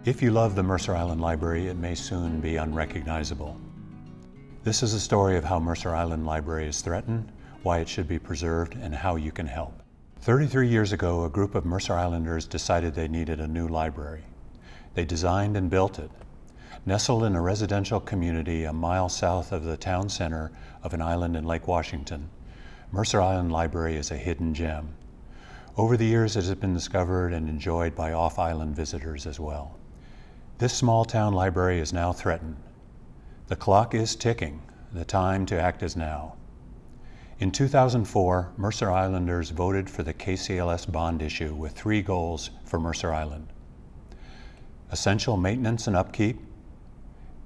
If you love the Mercer Island Library, it may soon be unrecognizable. This is a story of how Mercer Island Library is threatened, why it should be preserved, and how you can help. 33 years ago, a group of Mercer Islanders decided they needed a new library. They designed and built it. Nestled in a residential community a mile south of the town center of an island in Lake Washington, Mercer Island Library is a hidden gem. Over the years, it has been discovered and enjoyed by off-island visitors as well. This small town library is now threatened. The clock is ticking. The time to act is now. In 2004, Mercer Islanders voted for the KCLS bond issue with 3 goals for Mercer Island: essential maintenance and upkeep,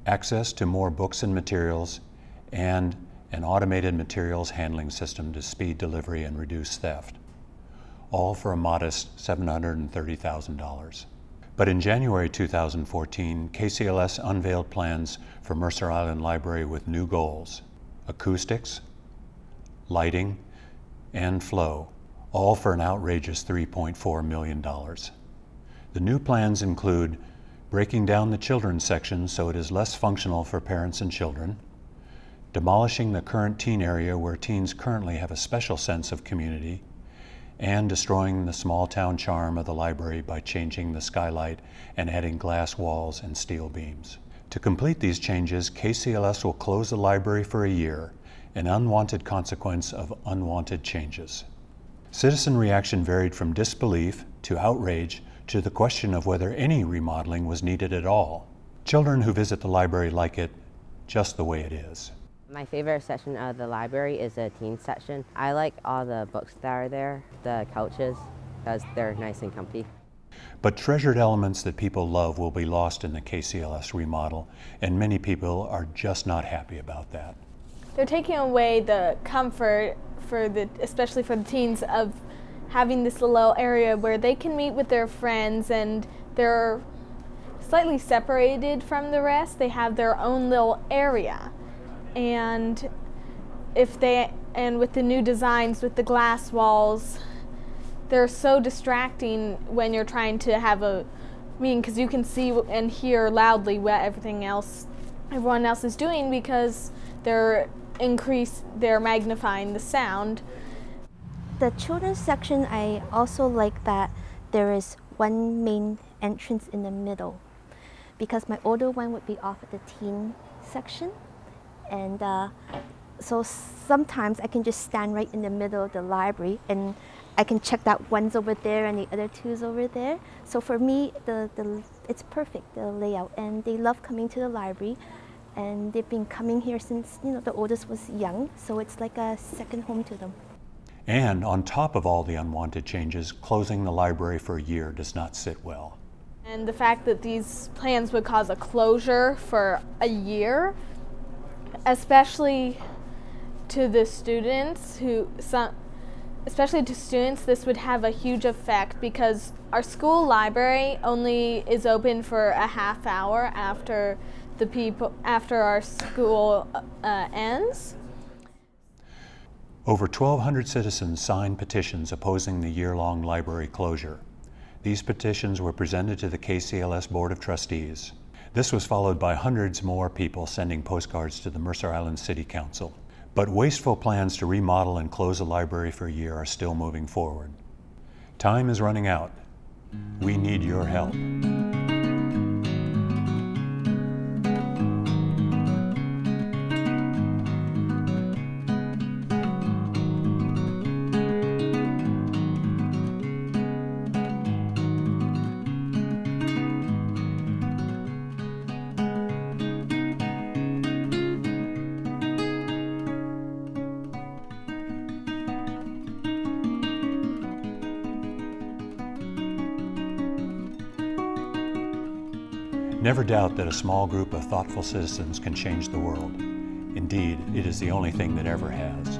access to more books and materials, and an automated materials handling system to speed delivery and reduce theft, all for a modest $730,000. But in January 2014, KCLS unveiled plans for Mercer Island Library with new goals: acoustics, lighting, and flow, all for an outrageous $3.4 million. The new plans include breaking down the children's section so it is less functional for parents and children, demolishing the current teen area where teens currently have a special sense of community, and destroying the small town charm of the library by changing the skylight and adding glass walls and steel beams. To complete these changes, KCLS will close the library for a year, an unwanted consequence of unwanted changes. Citizen reaction varied from disbelief to outrage to the question of whether any remodeling was needed at all. Children who visit the library like it just the way it is. My favorite section of the library is the teen section. I like all the books that are there, the couches, because they're nice and comfy. But treasured elements that people love will be lost in the KCLS remodel, and many people are just not happy about that. They're taking away the comfort, especially for the teens, of having this little area where they can meet with their friends and they're slightly separated from the rest. They have their own little area. And with the new designs with the glass walls, they're so distracting when you're trying to have a meeting, because you can see and hear loudly what everyone else is doing, because they're magnifying the sound. The children's section, I also like that there is one main entrance in the middle, because my older one would be off at the teen section. And so sometimes I can just stand right in the middle of the library and I can check that one's over there and the other two's over there. So for me, it's perfect, the layout. And they love coming to the library. And they've been coming here since, the oldest was young. So it's like a second home to them. And on top of all the unwanted changes, closing the library for a year does not sit well. And the fact that these plans would cause a closure for a year, especially to the students this would have a huge effect, because our school library only is open for a half hour after our school ends. Over 1,200 citizens signed petitions opposing the year-long library closure. These petitions were presented to the KCLS Board of Trustees. This was followed by hundreds more people sending postcards to the Mercer Island City Council. But wasteful plans to remodel and close the library for a year are still moving forward. Time is running out. We need your help. Never doubt that a small group of thoughtful citizens can change the world. Indeed, it is the only thing that ever has.